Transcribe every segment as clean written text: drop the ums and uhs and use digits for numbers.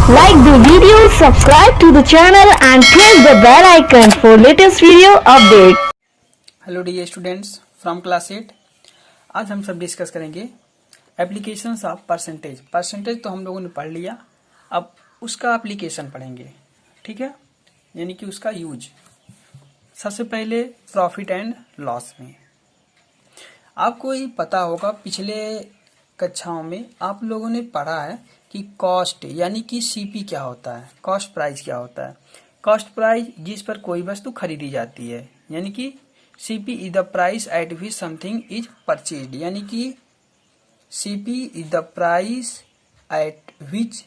Like the video, subscribe to the channel and press the bell icon for latest video update. Hello dear students from class 8। आज हम सब discuss करेंगे applications of percentage. Percentage तो हम लोगों ने पढ़ लिया, अब उसका एप्लीकेशन पढ़ेंगे, ठीक है, यानी कि उसका यूज। सबसे पहले प्रॉफिट एंड लॉस में आपको ये पता होगा, पिछले कक्षाओं में आप लोगों ने पढ़ा है कि कॉस्ट यानी कि सीपी क्या होता है, कॉस्ट प्राइस क्या होता है। कॉस्ट प्राइस जिस पर कोई वस्तु खरीदी जाती है, यानी कि CP is the price at which something is purchased, यानी कि CP is the price at which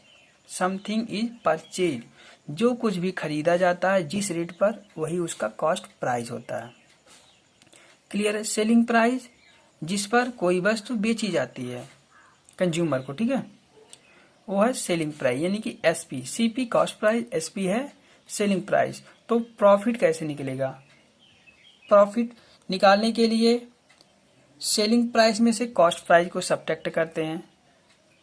something is purchased. जो कुछ भी खरीदा जाता है जिस रेट पर, वही उसका कॉस्ट प्राइस होता है। क्लियर है। सेलिंग प्राइस जिस पर कोई वस्तु बेची जाती है कंज्यूमर को, ठीक है, वो है सेलिंग प्राइस, यानी कि SP. CP cost price, SP है सेलिंग प्राइस। तो प्रॉफिट कैसे निकलेगा? प्रॉफिट निकालने के लिए सेलिंग प्राइस में से कॉस्ट प्राइस को सब्ट्रैक्ट करते हैं।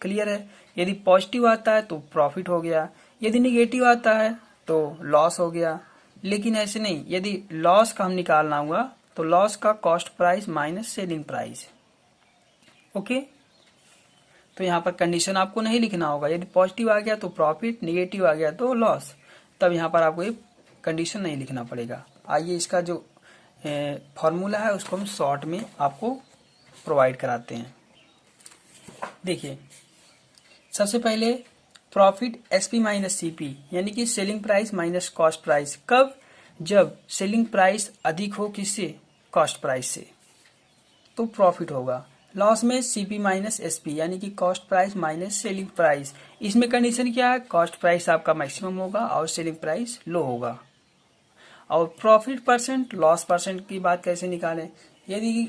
क्लियर है। यदि पॉजिटिव आता है तो प्रॉफिट हो गया, यदि निगेटिव आता है तो लॉस हो गया। लेकिन ऐसे नहीं, यदि लॉस का हम निकालना हुआ तो लॉस का cost price minus selling price. Okay, तो यहाँ पर कंडीशन आपको नहीं लिखना होगा। यदि पॉजिटिव आ गया तो प्रॉफिट, निगेटिव आ गया तो लॉस, तब यहाँ पर आपको ये कंडीशन नहीं लिखना पड़ेगा। आइए इसका जो फॉर्मूला है उसको हम शॉर्ट में आपको प्रोवाइड कराते हैं। देखिए, सबसे पहले प्रॉफिट एसपी माइनस सीपी, यानी कि selling price minus cost price. कब? जब सेलिंग प्राइस अधिक हो किससे? कॉस्ट प्राइस से, तो प्रॉफिट होगा। लॉस में सीपी माइनस एसपी, यानी कि cost price minus selling price. इसमें कंडीशन क्या है? कॉस्ट प्राइस आपका मैक्सिमम होगा और सेलिंग प्राइस लो होगा। और प्रॉफिट परसेंट, लॉस परसेंट की बात कैसे निकालें? यदि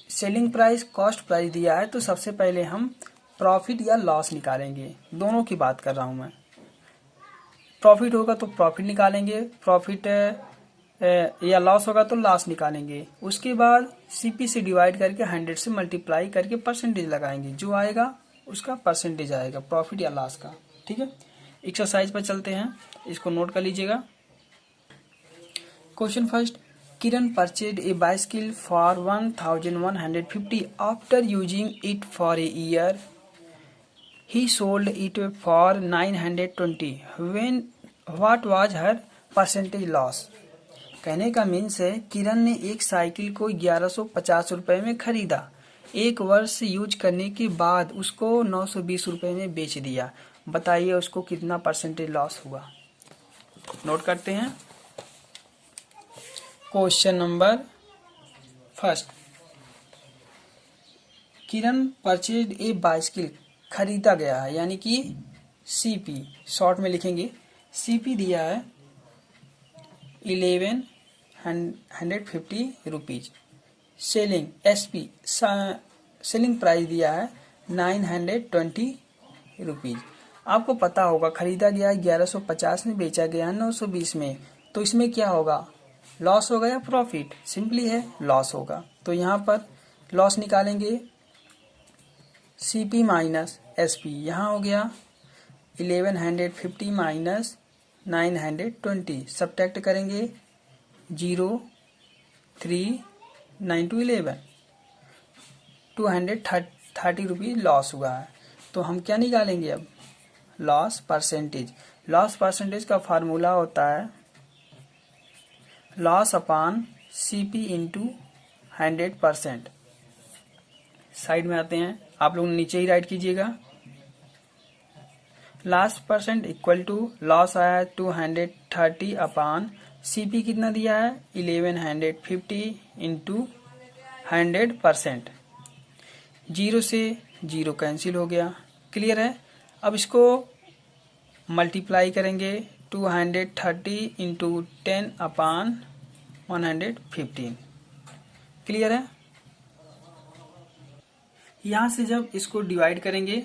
सेलिंग प्राइस कॉस्ट प्राइस दिया है तो सबसे पहले हम प्रॉफिट या लॉस निकालेंगे। दोनों की बात कर रहा हूं मैं। प्रॉफिट होगा तो प्रॉफिट निकालेंगे, प्रॉफिट या लॉस होगा तो लॉस निकालेंगे। उसके बाद सीपी से डिवाइड करके 100 से मल्टीप्लाई करके परसेंटेज लगाएंगे, जो आएगा उसका परसेंटेज आएगा प्रॉफिट या लॉस का। ठीक है, एक्सरसाइज पर चलते हैं, इसको नोट कर लीजिएगा। Question first, Kiran purchase a bicycle for 1150 after using it for a year. He sold it for 920. When what was her percentage loss? कहने का मीन्स है, किरण ने एक साइकिल को 1150 रुपए में खरीदा, एक वर्ष यूज करने के बाद उसको 920 रुपए में बेच दिया। बताइए उसको कितना परसेंटेज लॉस हुआ। नोट करते हैं। Question number first, Kiran purchase a bicycle, खरीदा गया है, यानी कि सीपी शॉर्ट में लिखेंगे। सीपी दिया है 1150 rupees. Selling SP, selling price दिया है 920 रुपीज। आपको पता होगा खरीदा गया 1150 में, बेचा गया 920 में, तो इसमें क्या होगा? लॉस होगा या प्रॉफिट? सिंपली है लॉस होगा। तो यहाँ पर लॉस निकालेंगे, सीपी माइनस एसपी। यहाँ हो गया 1150 माइनस 920, सब्ट्रैक्ट करेंगे 0, 3, 9 to 11, 230 रुपीज लॉस हुआ है। तो हम क्या निकालेंगे अब? Loss percentage. लॉस परसेंटेज का फार्मूला होता है loss upon CP into 100%। Side में आते हैं, आप लोग नीचे ही राइट कीजिएगा। Loss percent equal to, loss आया है 230 अपॉन सीपी कितना दिया है 1150 इंटू 100%। 0 से 0 कैंसिल हो गया। क्लियर है। अब इसको मल्टीप्लाई करेंगे 230 इंटू 10 अपॉन 115। क्लियर है। यहां से जब इसको डिवाइड करेंगे,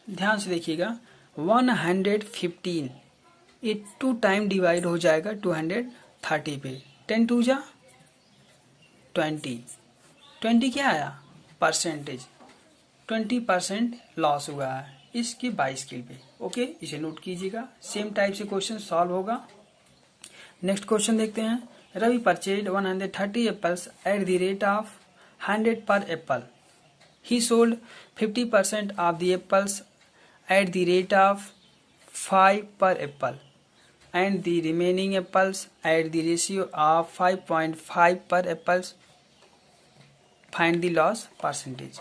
ध्यान से देखिएगा, 115 ये 2 टाइम डिवाइड हो जाएगा 230 पे। 10 2 जा 20, 20 क्या आया? परसेंटेज। 20% लॉस हुआ है। इसके 22 स्केल पे। ओके, इसे नोट कीजिएगा। सेम टाइप से क्वेश्चन सॉल्व होगा। नेक्स्ट क्वेश्चन देखते हैं। Ravi purchase 130 apples at the rate of 100 per apple. He sold 50% of the apples at the rate of 5 per apple and the remaining apples at the ratio of 5.5 per apples. Find the loss percentage.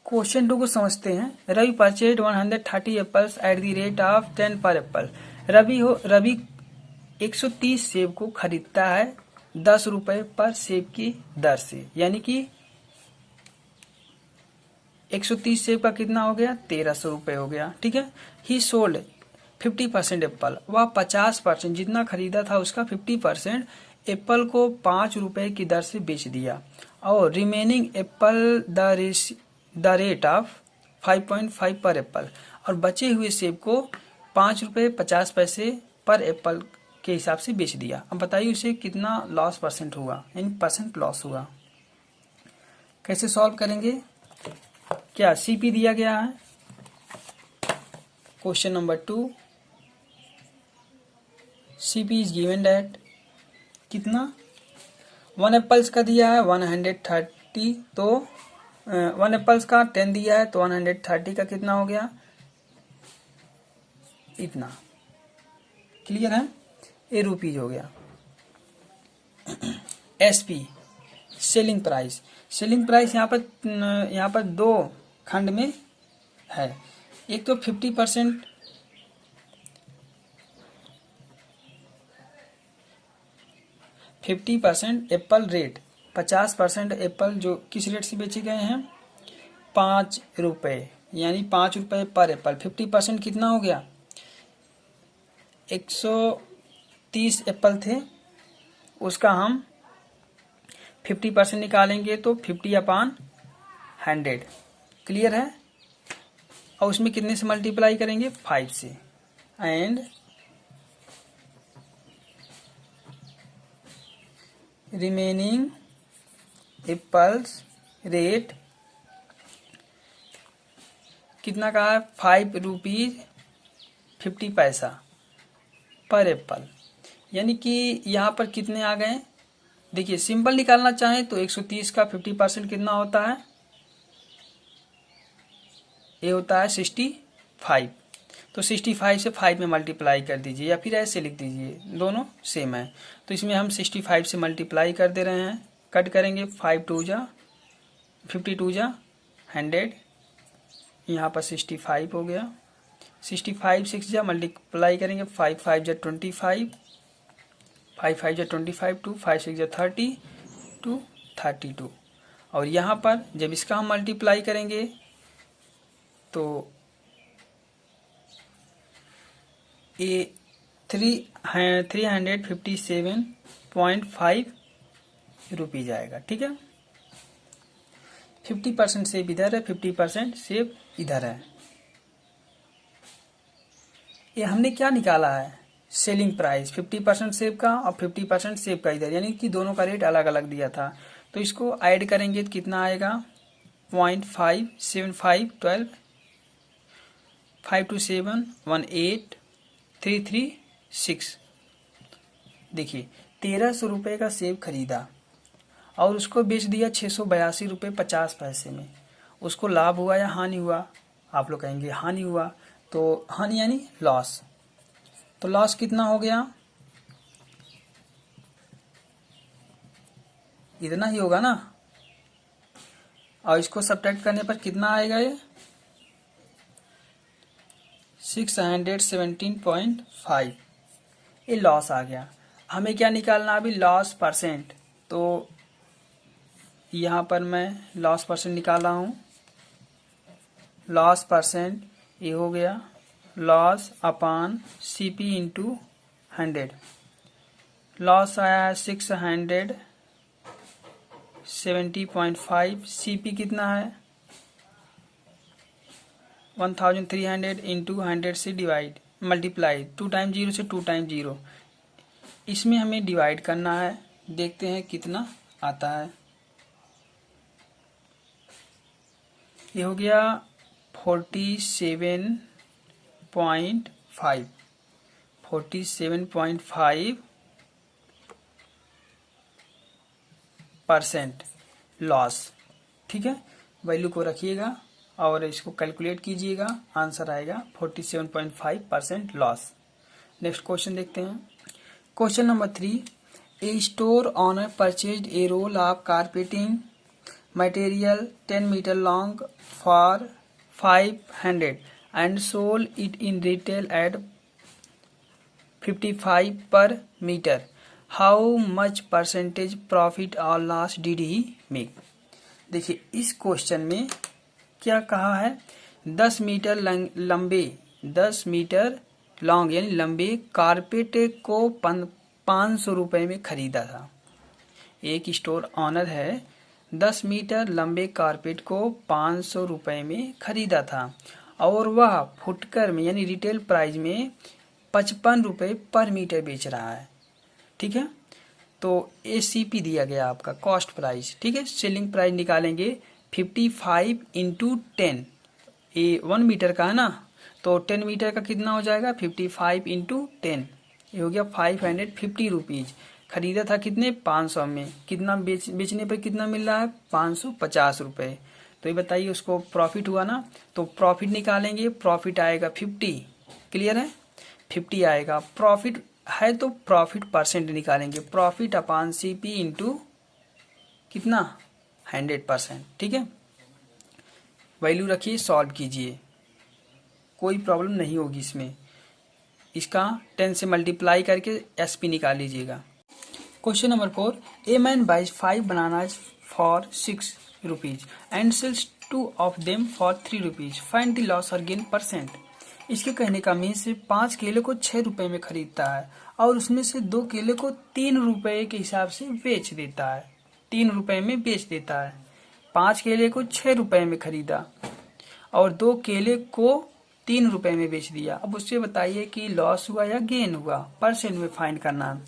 Question 2 को समझते हैं। Ravi purchase 130 apples at the rate of 10 per Apple. Ravi 130 सेब को खरीदता है 10 रुपए पर सेब की दर से, यानी कि 130 सेब का कितना हो गया, 1300 रुपए हो गया। ठीक है। ही सोल्ड 50% एप्पल, वह 50% जितना खरीदा था उसका 50% एप्पल को 5 रुपए की दर से बेच दिया। और remaining Apple the rate of 5.5 पर एप्पल, और बचे हुए सेब को 5 रुपए 50 पैसे पर एप्पल के हिसाब से बेच दिया। अब बताइए उसे कितना लॉस परसेंट हुआ, यानी परसेंट लॉस हुआ। कैसे सॉल्व करेंगे? क्या सीपी दिया गया है। Question number 2, CP is given that कितना, 1 एप्पल्स का दिया है 130, तो 1 एप्पल्स का 10 दिया है तो 130 का कितना हो गया, इतना। क्लियर है? ये रुपीज हो गया। SP selling price. Selling price यहाँ पर 2 खंड में है। एक तो 50% एप्पल रेट, 50% एप्पल जो किस रेट से बेचे गए हैं, 5 रुपए, यानी 5 रुपए पर एप्पल। 50% कितना हो गया, 130 एप्पल थे, उसका हम 50% निकालेंगे तो 50/100। क्लियर है? और उसमें कितने से मल्टीप्लाई करेंगे, 5 से। एंड रिमेनिंग एप्पल्स रेट कितना का है, 5 रुपीज 50 पैसा पर एप्पल। यानी कि यहाँ पर कितने आ गए, देखिए सिंपल निकालना चाहें तो 130 का 50% कितना होता है, ये होता है 65। तो 65 से 5 में मल्टीप्लाई कर दीजिए, या फिर ऐसे लिख दीजिए, दोनों सेम है। तो इसमें हम 65 से मल्टीप्लाई कर दे रहे हैं, कट करेंगे, 5 2 जा 52 जा 100, यहाँ पर 65 हो गया। 65 6 जा मल्टीप्लाई करेंगे, 5 5 जा 25, 5 5 जा 25, 2 5 6 जा 30, 2 32। और यहाँ पर जब इसका हम मल्टीप्लाई करेंगे तो ये 357.5 रुपीज आएगा। ठीक है। 50% सेब इधर है, 50% सेब इधर है। ये हमने क्या निकाला है, सेलिंग प्राइस 50% सेब का और 50% सेब का इधर, यानी कि दोनों का रेट अलग अलग दिया था। तो इसको ऐड करेंगे तो कितना आएगा, 0.575 12 5 2 7 1 8 3 3 6। देखिए 1300 रुपये का सेब खरीदा और उसको बेच दिया 682 रुपये 50 पैसे में। उसको लाभ हुआ या हानि हुआ? आप लोग कहेंगे हानि हुआ। तो हानि यानी लॉस। तो लॉस कितना हो गया, इतना ही होगा ना। और इसको सब्ट्रैक्ट करने पर कितना आएगा, ये 617.5, ये लॉस आ गया। हमें क्या निकालना अभी, लॉस परसेंट। तो यहाँ पर मैं लॉस परसेंट निकाला हूँ। लॉस परसेंट ये हो गया लॉस अपान सीपी इंटू 100। लॉस आया है 670.5। सीपी कितना है, 1300 इंटू 100 से डिवाइड मल्टीप्लाई, 2 टाइम 0 से 2 टाइम 0। इसमें हमें डिवाइड करना है, देखते हैं कितना आता है। ये हो गया 47.5% लॉस। ठीक है, वैल्यू को रखिएगा और इसको कैलकुलेट कीजिएगा, आंसर आएगा 47.5% लॉस। नेक्स्ट क्वेश्चन देखते हैं। Question number 3, a store owner purchased a roll of carpeting material 10 meter long for 500 and sold it in retail at 55 per meter. How much percentage profit or loss did he make? देखिए इस question में क्या कहा है, 10 metre लंबे 10 metre long यानी लंबे carpet को 500 रुपए में खरीदा था। एक स्टोर ऑनर है 10 मीटर लंबे कारपेट को 500 रुपए में खरीदा था और वह फुटकर में यानी रिटेल प्राइस में 55 रुपए पर मीटर बेच रहा है। ठीक है, तो एसीपी दिया गया आपका कॉस्ट प्राइस। ठीक है, सेलिंग प्राइस निकालेंगे 55 इंटू 10, ये 1 मीटर का है ना, तो 10 मीटर का कितना हो जाएगा 55 इंटू 10, ये हो गया 550 रुपीज। खरीदा था कितने 500 में, कितना बेचने पर कितना मिल रहा है 550 रुपए। तो ये बताइए उसको प्रॉफिट हुआ ना, तो प्रॉफिट निकालेंगे, प्रॉफिट आएगा 50। क्लियर है, 50 आएगा। प्रॉफिट है तो प्रॉफिट परसेंट निकालेंगे, प्रॉफिट अपॉन सीपी इंटू कितना 100%। ठीक है, वैल्यू रखिए, सॉल्व कीजिए, कोई प्रॉब्लम नहीं होगी इसमें। इसका 10 से मल्टीप्लाई करके एसपी निकाल लीजिएगा। Question number 4, a man buys 5 bananas for 6 rupees and sells 2 of them for 3 rupees, find the loss or gain percent. इसके कहने का मीन से 5 केले को 6 रुपए में खरीदता है और उसमें से 2 केले को 3 रुपए के हिसाब से बेच देता है, 3 रुपए में बेच देता है। 5 केले को 6 रुपए में खरीदा और 2 केले को 3 रुपए में बेच दिया। अब उससे बताइए कि लॉस हुआ या गेन हुआ, परसेंट में फाइंड करना है।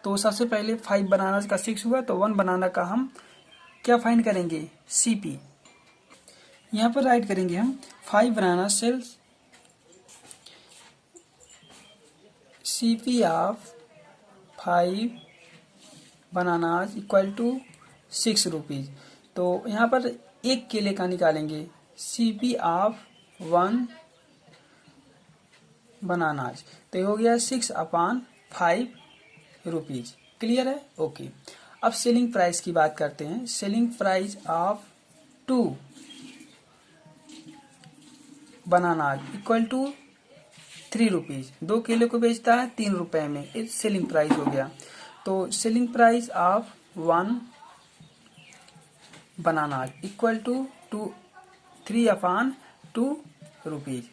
तो सबसे पहले 5 बनाना का 6 हुआ, तो 1 बनाना का हम क्या फाइंड करेंगे सीपी। यहाँ पर राइट करेंगे हम 5 banana sells CP of 5 bananas equal to 6 rupees. तो यहाँ पर 1 केले का निकालेंगे सीपी ऑफ 1 बनानाज, तो ये हो गया 6/5 रुपीज। क्लियर है, ओके। अब सेलिंग प्राइस की बात करते हैं। Selling price of 2 bananas equal to 3 rupees. 2 केले को बेचता है 3 रुपए में, ये सेलिंग प्राइस हो गया। तो selling price of 1 bananas equal to 3/2 rupees.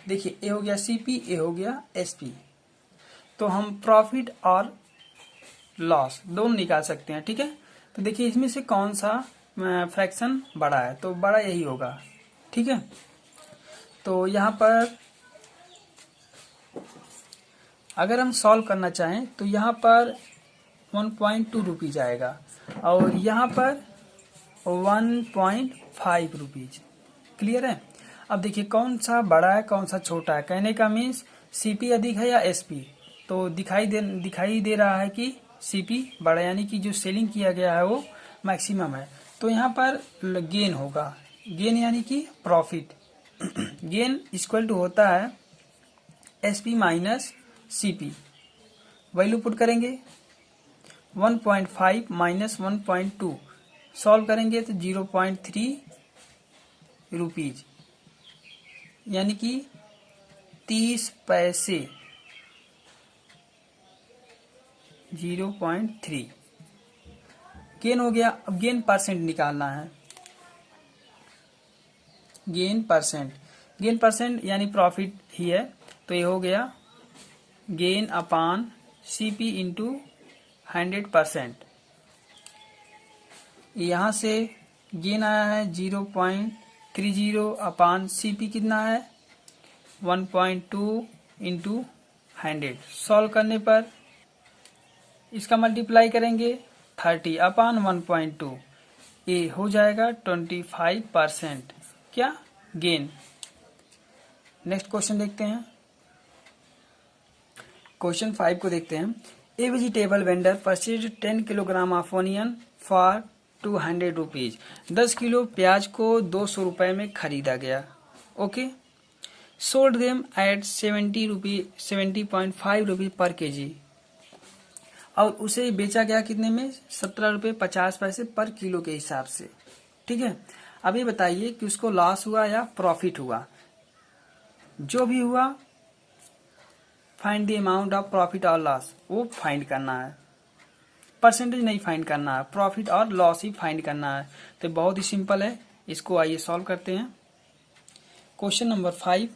देखिए ए हो गया सीपी, ए हो गया एसपी। तो हम प्रॉफिट और लॉस दोनों निकाल सकते हैं। ठीक है, तो देखिए इसमें से कौन सा फ्रैक्शन बड़ा है, तो बड़ा यही होगा। ठीक है, तो यहाँ पर अगर हम सॉल्व करना चाहें तो यहाँ पर 1.2 रुपीज आएगा और यहाँ पर 1.5 रुपीज। क्लियर है, अब देखिए कौन सा बड़ा है कौन सा छोटा है। कहने का मीन्स सीपी अधिक है या एसपी, तो दिखाई दे रहा है कि सीपी बड़ा, यानी कि जो सेलिंग किया गया है वो मैक्सिमम है। तो यहाँ पर गेन होगा, गेन यानी कि प्रॉफिट। गेन इक्वल टू होता है SP minus CP. Value put करेंगे 1.5 माइनस 1.2, सॉल्व करेंगे तो 0.3 रुपीज, यानी कि 30 पैसे, 0.3 गेन हो गया। अब गेन परसेंट निकालना है, गेन परसेंट यानी प्रॉफिट ही है। तो ये हो गया गेन अपान सीपी इंटू 100%। यहाँ से गेन आया है 0.30 अपान सीपी कितना है 1.2 इंटू 100। सॉल्व करने पर इसका मल्टीप्लाई करेंगे 30/1.2, ये हो जाएगा 25%। क्या गेन। नेक्स्ट क्वेश्चन देखते हैं, क्वेश्चन 5 को देखते हैं। ए vegetable vendor purchase 10 kilogram of onion for 200 rupees. 10 kilo प्याज को 200 रुपए में खरीदा गया। Okay, sold them eight 70.5 rupees per KG, और उसे बेचा गया कितने में, 17 रुपये 50 पैसे पर किलो के हिसाब से। ठीक है, अब ये बताइए कि उसको लॉस हुआ या प्रॉफिट हुआ। जो भी हुआ, find the amount of profit और लॉस, वो फाइंड करना है, परसेंटेज नहीं फाइंड करना है, प्रॉफिट और लॉस ही फाइंड करना है। तो बहुत ही सिंपल है, इसको आइए सॉल्व करते हैं। Question number 5,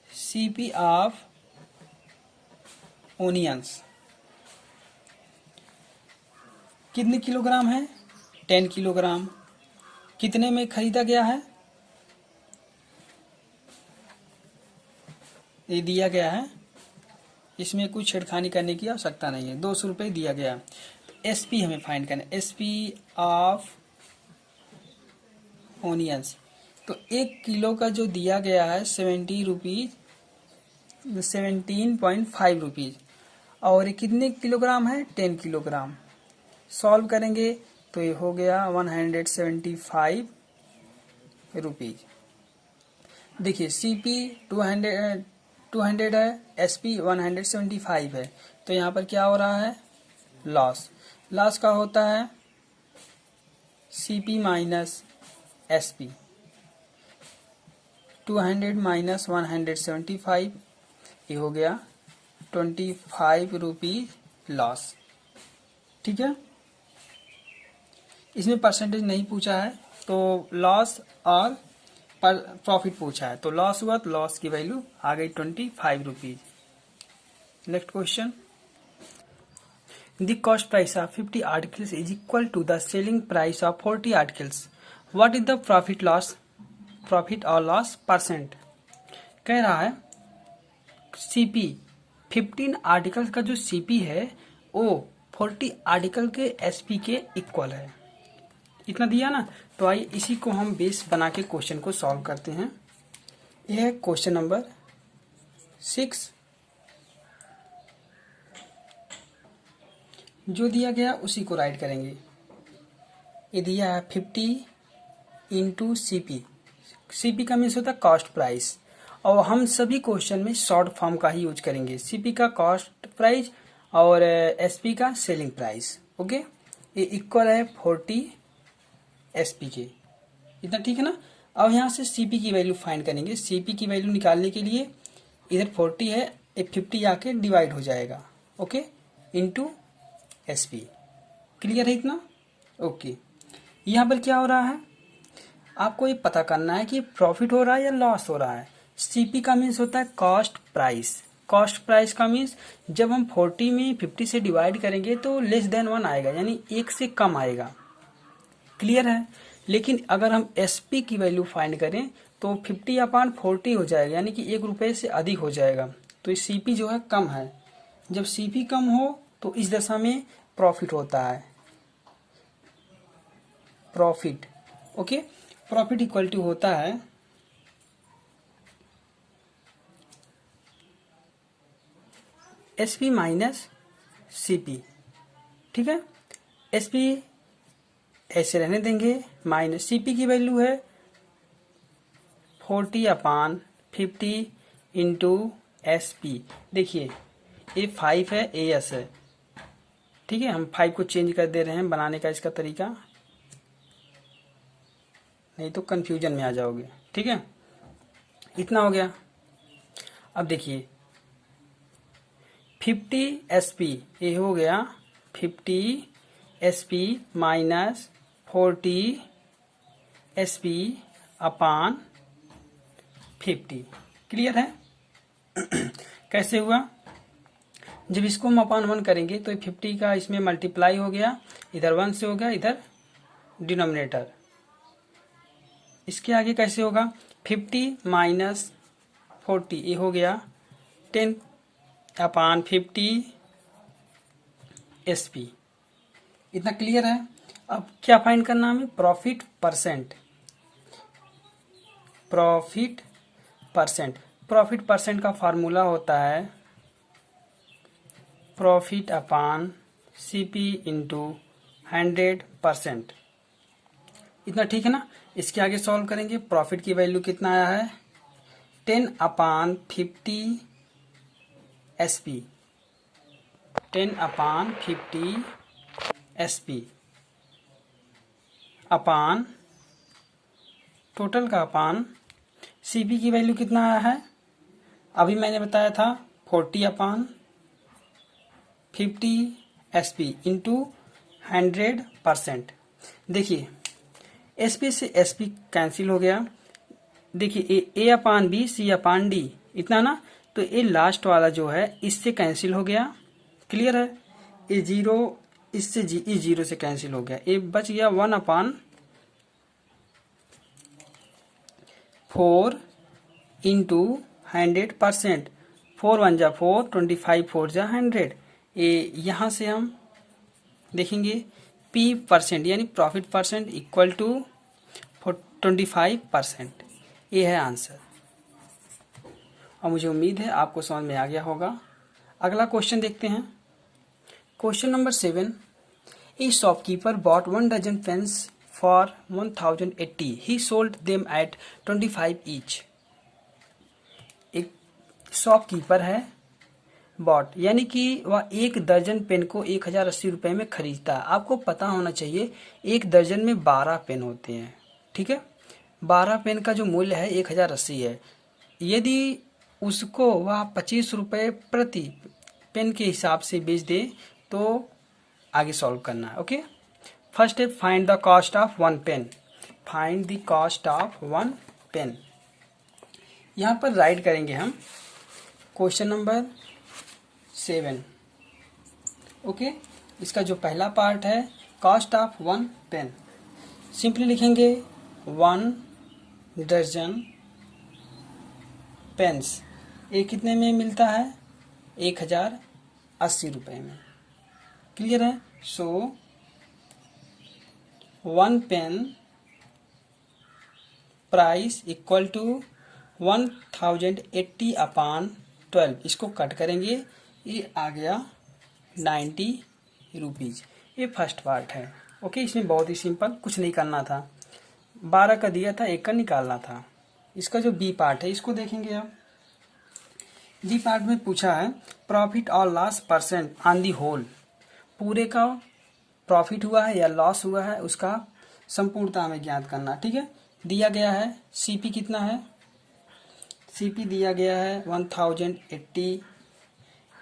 CP of onions कितने किलोग्राम है, 10 किलोग्राम। कितने में खरीदा गया है, ये दिया गया है, इसमें कुछ छेड़खानी करने की आवश्यकता नहीं है, 200 रुपये दिया गया। तो एसपी हमें फाइंड करना है, एसपी ऑफ ओनियंस। तो 1 किलो का जो दिया गया है 70 रुपीज, 17.5 रुपीज, और ये कितने किलोग्राम है, 10 किलोग्राम। सॉल्व करेंगे तो ये हो गया 175 रुपीज। देखिए सीपी 200 है, एसपी 175 है, तो यहाँ पर क्या हो रहा है, लॉस। लॉस का होता है सीपी माइनस एसपी, 200 माइनस 175, ये हो गया 25 रुपीज लॉस। ठीक है, इसमें परसेंटेज नहीं पूछा है, तो लॉस और प्रॉफिट पूछा है, तो लॉस हुआ तो लॉस की वैल्यू आ गई 25 rupees. Next question, the cost price of 50 articles is equal to the selling price of 40 articles, what is the profit और लॉस परसेंट। कह रहा है सीपी 15 आर्टिकल्स का जो सीपी है वो 40 आर्टिकल के एसपी के इक्वल है, इतना दिया ना। तो आइए इसी को हम बेस बना के क्वेश्चन को सॉल्व करते हैं। यह है क्वेश्चन नंबर 6, जो दिया गया उसी को राइट करेंगे। ये दिया है 50 इंटू सीपी, सीपी का मीन्स होता है कॉस्ट प्राइस, और हम सभी क्वेश्चन में शॉर्ट फॉर्म का ही यूज करेंगे, सीपी का कॉस्ट प्राइस और एसपी का सेलिंग प्राइस। ओके, ये इक्वल है 40 एसपी के, इतना ठीक है ना। अब यहाँ से सीपी की वैल्यू फाइंड करेंगे। सीपी की वैल्यू निकालने के लिए इधर 40 है, एक 50 आके डिवाइड हो जाएगा, ओके, इंटू एसपी। क्लियर है इतना, ओके। यहाँ पर क्या हो रहा है, आपको ये पता करना है कि प्रॉफिट हो रहा है या लॉस हो रहा है। सीपी का मीन्स होता है कॉस्ट प्राइस, कॉस्ट प्राइस का मीन्स जब हम 40 में 50 से डिवाइड करेंगे तो लेस देन 1 आएगा, यानी 1 से कम आएगा। क्लियर है। लेकिन अगर हम एसपी की वैल्यू फाइंड करें तो 50/40 हो जाएगा, यानी कि 1 रुपये से अधिक हो जाएगा। तो सीपी जो है कम है, जब सीपी कम हो तो इस दशा में प्रॉफिट होता है, profit. Okay, profit equal to होता है एसपी माइनस सीपी। ठीक है, एसपी ऐसे रहने देंगे, माइनस सीपी की वैल्यू है 40/50 इंटू एसपी। देखिए ए 5 है, ए एस है, ठीक है। हम 5 को चेंज कर दे रहे हैं बनाने का इसका तरीका, नहीं तो कंफ्यूजन में आ जाओगे। ठीक है, इतना हो गया। अब देखिए 50 एसपी, ये हो गया 50 एसपी माइनस 40 एसपी अपान 50। क्लियर है। कैसे हुआ, जब इसको हम अपान 1 करेंगे तो 50 का इसमें मल्टीप्लाई हो गया, इधर 1 से हो गया, इधर डिनोमिनेटर। इसके आगे कैसे होगा, 50 माइनस 40, ये हो गया 10/50 SP। इतना क्लियर है। अब क्या फाइंड करना हमें? Profit percent. Profit percent, profit percent का फार्मूला होता है प्रॉफिट अपॉन CP इंटू 100%। इतना ठीक है ना। इसके आगे सॉल्व करेंगे। प्रॉफिट की वैल्यू कितना आया है? 10/50 SP। 10/50 SP अपान टोटल का अपान CP की वैल्यू कितना आया है? अभी मैंने बताया था 40/50 SP इंटू 100%। देखिए SP से SP कैंसिल हो गया। देखिए A/B C/D इतना ना, तो ये लास्ट वाला जो है इससे कैंसिल हो गया। क्लियर है। ये जीरो इससे इस जीरो से कैंसिल हो गया। ये बच गया 1/4 इंटू 100%। 4 1 जा 4, 25 4 जा 100। ये यहाँ से हम देखेंगे P% यानी प्रॉफिट परसेंट इक्वल टू 25%। ये है आंसर। और मुझे उम्मीद है आपको समझ में आ गया होगा। अगला क्वेश्चन देखते हैं। Question number 7। A shopkeeper bought 1 dozen pens for 1080। He sold them at 25 each. एक शॉपकीपर है, बॉट यानी कि वह 1 दर्जन पेन को 1080 रुपये में खरीदता है। आपको पता होना चाहिए 1 दर्जन में 12 पेन होते हैं। ठीक है, 12 पेन का जो मूल्य है 1080 है। यदि उसको वह 25 रुपये प्रति पेन के हिसाब से बेच दे तो आगे सॉल्व करना है। Okay, first step, find the cost of 1 pen. Find the cost of 1 pen. यहाँ पर राइट करेंगे हम क्वेश्चन नंबर 7। ओके, इसका जो पहला पार्ट है कॉस्ट ऑफ 1 पेन, सिंपली लिखेंगे 1 दर्जन पेन्स। ये कितने में मिलता है? 1080 रुपये में। क्लियर है। सो 1 पेन प्राइस इक्वल टू 1080/12। इसको कट करेंगे, ये आ गया 90 रुपीज़। ये फर्स्ट पार्ट है। ओके, इसमें बहुत ही सिंपल, कुछ नहीं करना था। 12 का दिया था, 1 का निकालना था। इसका जो बी पार्ट है इसको देखेंगे आप। बी पार्ट में पूछा है प्रॉफिट और loss percent on the whole. पूरे का प्रॉफिट हुआ है या लॉस हुआ है उसका संपूर्णता हमें ज्ञात करना। ठीक है, दिया गया है CP कितना है? CP दिया गया है 1080।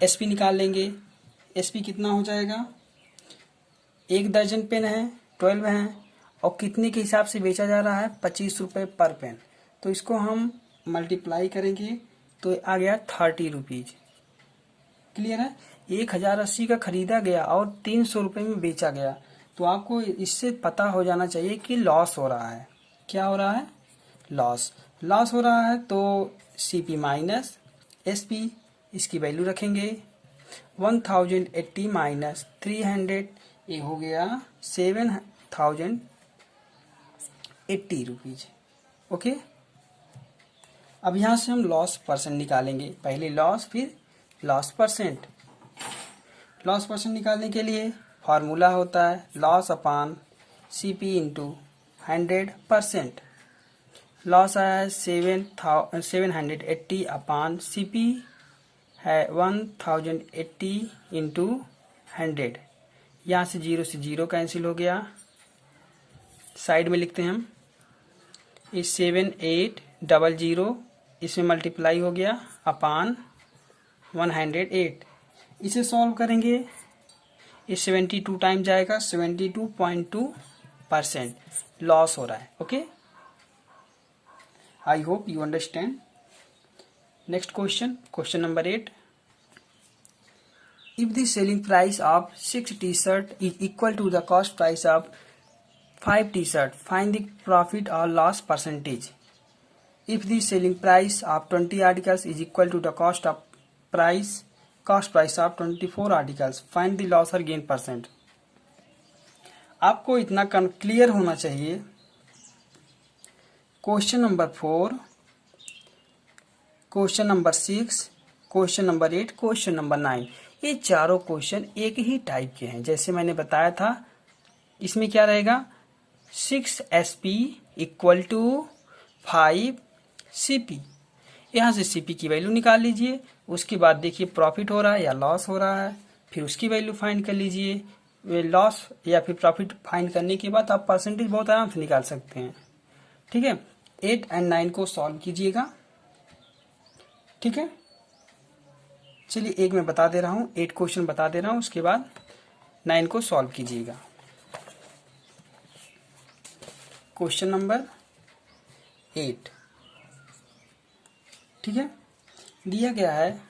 SP निकाल लेंगे। SP कितना हो जाएगा? 1 दर्जन पेन है, 12 हैं, और कितने के हिसाब से बेचा जा रहा है? 25 रुपये पर पेन। तो इसको हम मल्टीप्लाई करेंगे तो आ गया 30 रुपीज़। क्लियर है। 1080 का खरीदा गया और 300 रुपये में बेचा गया। तो आपको इससे पता हो जाना चाहिए कि लॉस हो रहा है। क्या हो रहा है? लॉस हो रहा है। तो CP माइनस SP, इसकी वैल्यू रखेंगे 1080 माइनस 300, ये हो गया 7080 रुपीज़। ओके, अब यहाँ से हम लॉस परसेंट निकालेंगे। पहले लॉस, फिर लॉस परसेंट। लॉस परसेंट निकालने के लिए फार्मूला होता है loss upon CP into 100%। Loss आया है 780 CP है 1080 इंटू 100। यहाँ से जीरो कैंसिल हो गया। साइड में लिखते हैं हम, इस 7800 इसमें मल्टीप्लाई हो गया अपान 108। इसे सॉल्व करेंगे, इस 72 टाइम जाएगा, 72.2% लॉस हो रहा है। Okay, I hope you understand. Next question, question number 8। If the selling price of 6 T-shirt is equal to the cost price of 5 T-shirt, find the profit और loss percentage. If the selling price of 20 articles is equal to the cost of price cost price of 24 articles, find the loss or gain percent. आपको इतना clear होना चाहिए। Question number 4, question number 6, question number 8, question number 9, ये चारों question एक ही type के हैं। जैसे मैंने बताया था, इसमें क्या रहेगा, 6 SP इक्वल टू 5 CP। यहाँ से CP की वैल्यू निकाल लीजिए। उसके बाद देखिए प्रॉफिट हो रहा है या लॉस हो रहा है, फिर उसकी वैल्यू फाइंड कर लीजिए। लॉस या फिर प्रॉफिट फाइंड करने के बाद आप परसेंटेज बहुत आराम से निकाल सकते हैं। ठीक है, 8 और 9 को सॉल्व कीजिएगा। ठीक है, चलिए एक मैं बता दे रहा हूँ, 8 क्वेश्चन बता दे रहा हूँ, उसके बाद 9 को सॉल्व कीजिएगा। क्वेश्चन नंबर 8, ठीक है, दिया गया है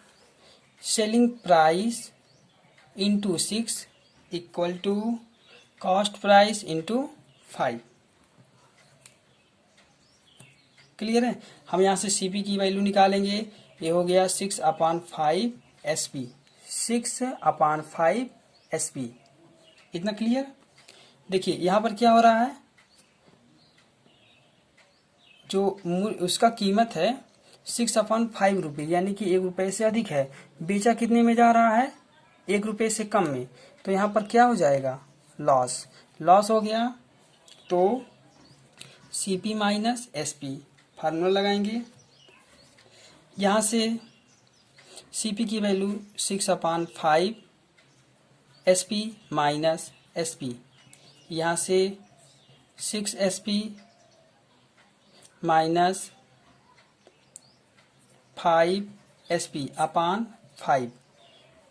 selling price into 6 equal to cost price into 5। Clear है। हम यहाँ से CP की वैल्यू निकालेंगे। ये हो गया 6/5 SP, 6/5 SP। इतना क्लियर। देखिए यहाँ पर क्या हो रहा है, जो उसका कीमत है 6/5 रुपये, यानी कि 1 रुपये से अधिक है। बेचा कितने में जा रहा है, 1 रुपये से कम में। तो यहाँ पर क्या हो जाएगा, लॉस। लॉस हो गया तो CP माइनस SP फार्मूला लगाएंगे। यहाँ से CP की वैल्यू 6/5 SP माइनस SP, यहाँ से 6 SP माइनस 5 SP अपान 5,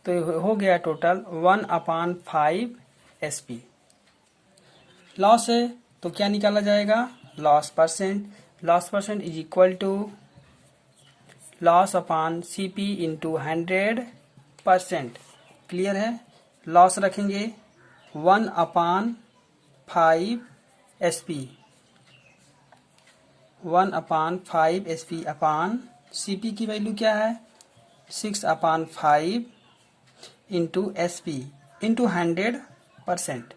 तो हो गया टोटल 1/5 SP। लॉस है तो क्या निकाला जाएगा, loss percent. Loss percent is equal to loss upon CP into 100%। Clear है। लॉस रखेंगे 1/5 SP, 1/5 SP अपान CP की वैल्यू क्या है, 6/5 इंटू SP इंटू 100%।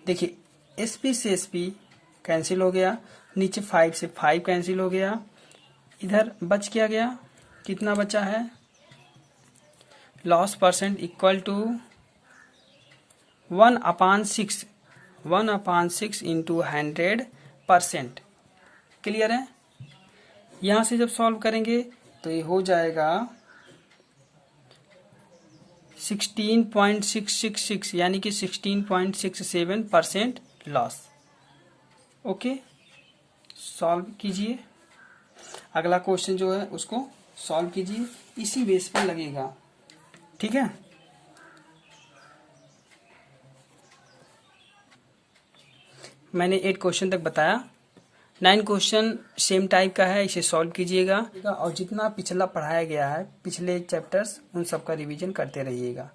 देखिए SP से SP कैंसिल हो गया, नीचे 5 से 5 कैंसिल हो गया, इधर बच क्या गया, कितना बचा है, loss percent equal to 1/6, 1/6 into 100%। Clear है। यहाँ से जब सॉल्व करेंगे तो ये हो जाएगा 16.666, यानी कि 16.67% लॉस। ओके, सॉल्व कीजिए। अगला क्वेश्चन जो है उसको सॉल्व कीजिए, इसी बेस पर लगेगा। ठीक है, मैंने 8 क्वेश्चन तक बताया। 9 क्वेश्चन सेम टाइप का है, इसे सॉल्व कीजिएगा और जितना पिछला पढ़ाया गया है, पिछले चैप्टर्स, उन सब का रिवीजन करते रहिएगा।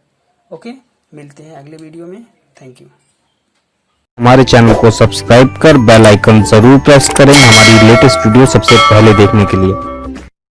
ओके, मिलते हैं अगले वीडियो में। Thank you. हमारे चैनल को सब्सक्राइब कर बेल आइकन जरूर प्रेस करें हमारी लेटेस्ट वीडियो सबसे पहले देखने के लिए।